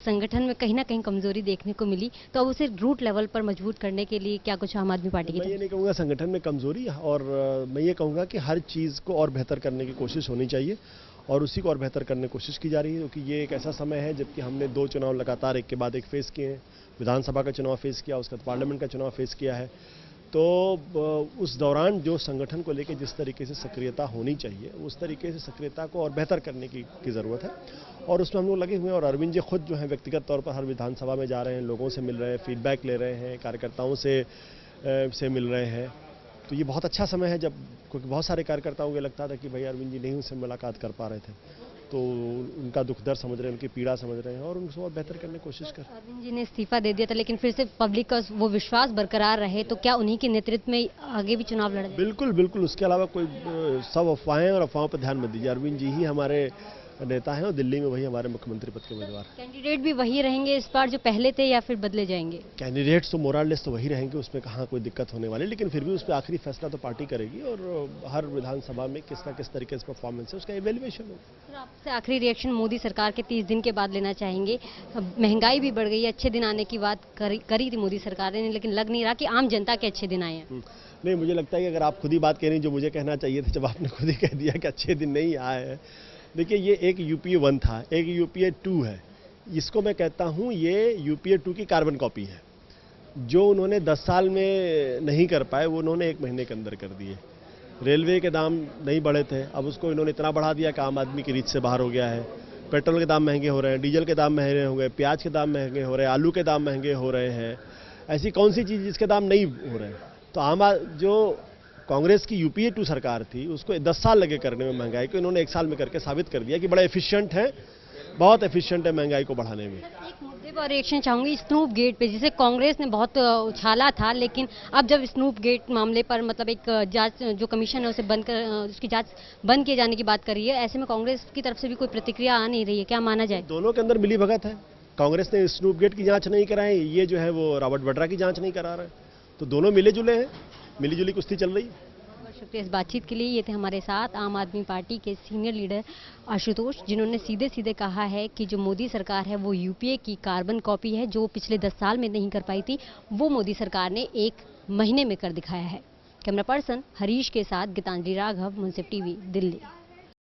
संगठन में कहीं ना कहीं कमजोरी देखने को मिली, तो अब उसे रूट लेवल पर मजबूत करने के लिए क्या कुछ आम आदमी पार्टी की मैं ये नहीं कहूँगा संगठन में कमजोरी, और मैं ये कहूँगा कि हर चीज़ को और बेहतर करने की कोशिश होनी चाहिए और उसी को और बेहतर करने की कोशिश की जा रही है, क्योंकि ये एक ऐसा समय है जबकि हमने 2 चुनाव लगातार एक के बाद एक फेस किए हैं। विधानसभा का चुनाव फेस किया, उसके बाद पार्लियामेंट का चुनाव फेस किया है। तो उस दौरान जो संगठन को लेकर जिस तरीके से सक्रियता होनी चाहिए, उस तरीके से सक्रियता को और बेहतर करने की ज़रूरत है, और उसमें हम लोग लगे हुए हैं। और अरविंद जी खुद जो है व्यक्तिगत तौर पर हर विधानसभा में जा रहे हैं, लोगों से मिल रहे हैं, फीडबैक ले रहे हैं, कार्यकर्ताओं से मिल रहे हैं। तो ये बहुत अच्छा समय है, जब क्योंकि बहुत सारे कार्यकर्ताओं को लगता था कि भाई अरविंद जी नहीं उनसे मुलाकात कर पा रहे थे, तो उनका दुख दर्द समझ रहे हैं, उनकी पीड़ा समझ रहे हैं और उनको और बेहतर करने की कोशिश कर। अरविंद जी ने इस्तीफा दे दिया था, लेकिन फिर से पब्लिक का वो विश्वास बरकरार रहे, तो क्या उन्हीं के नेतृत्व में आगे भी चुनाव लड़े? बिल्कुल बिल्कुल, उसके अलावा कोई सब अफवाहें और अफवाहों पर ध्यान मत दीजिए। अरविंद जी ही हमारे नेता हैं और दिल्ली में वही हमारे मुख्यमंत्री पद के उम्मीदवार। कैंडिडेट भी वही रहेंगे इस बार जो पहले थे, या फिर बदले जाएंगे? कैंडिडेट्स तो मोरालेस तो वही रहेंगे, उसमें कहाँ कोई दिक्कत होने वाली, लेकिन फिर भी उस पर आखिरी फैसला तो पार्टी करेगी और हर विधानसभा में किसका किस तरीके से परफॉर्मेंस है उसका इवेल्युएशन होगा। आपसे आखिरी रिएक्शन मोदी सरकार के 30 दिन के बाद लेना चाहेंगे। महंगाई भी बढ़ गई है, अच्छे दिन आने की बात करी थी मोदी सरकार ने, लेकिन लग नहीं रहा कि आम जनता के अच्छे दिन आए हैं। नहीं, मुझे लगता है कि अगर आप खुद ही बात कह रही हैं जो मुझे कहना चाहिए था, जब आपने खुद ही कह दिया कि अच्छे दिन नहीं आए हैं। देखिए, ये एक यूपीए 1 था, एक यूपीए 2 है। इसको मैं कहता हूँ ये यूपीए 2 की कार्बन कॉपी है। जो उन्होंने 10 साल में नहीं कर पाए वो उन्होंने 1 महीने के अंदर कर दिए। रेलवे के दाम नहीं बढ़े थे, अब उसको इन्होंने इतना बढ़ा दिया कि आम आदमी की रीच से बाहर हो गया है। पेट्रोल के दाम महंगे हो रहे हैं, डीजल के दाम महंगे हो गए, प्याज के दाम महंगे हो रहे हैं, आलू के दाम महंगे हो रहे हैं। ऐसी कौन सी चीज़ जिसके दाम नहीं हो रहे हैं? तो जो कांग्रेस की यूपीए 2 सरकार थी उसको 10 साल लगे करने में महंगाई को, इन्होंने 1 साल में करके साबित कर दिया कि बड़ा एफिशिएंट है, बहुत एफिशिएंट है महंगाई को बढ़ाने में। एक मुद्दे पर रिएक्शन चाहूंगी, स्नूप गेट पे, जिसे कांग्रेस ने बहुत उछाला था, लेकिन अब जब स्नूप गेट मामले पर मतलब एक जांच जो कमीशन है उसे उसकी जांच बंद किए जाने की बात कर रही है, ऐसे में कांग्रेस की तरफ से भी कोई प्रतिक्रिया आ नहीं रही है, क्या माना जाए? दोनों के अंदर मिली भगत है। कांग्रेस ने स्नूप गेट की जांच नहीं कराई, ये जो है वो रॉबर्ट वड्रा की जांच नहीं करा रहे, तो दोनों मिले जुले हैं, मिली जुली कुश्ती चल रही है। शुक्रिया इस बातचीत के लिए। ये थे हमारे साथ आम आदमी पार्टी के सीनियर लीडर आशुतोष, जिन्होंने सीधे सीधे कहा है कि जो मोदी सरकार है वो यूपीए की कार्बन कॉपी है, जो पिछले 10 साल में नहीं कर पाई थी वो मोदी सरकार ने 1 महीने में कर दिखाया है। कैमरा पर्सन हरीश के साथ गीतांजलि राघव, मुंसिफ टीवी, दिल्ली।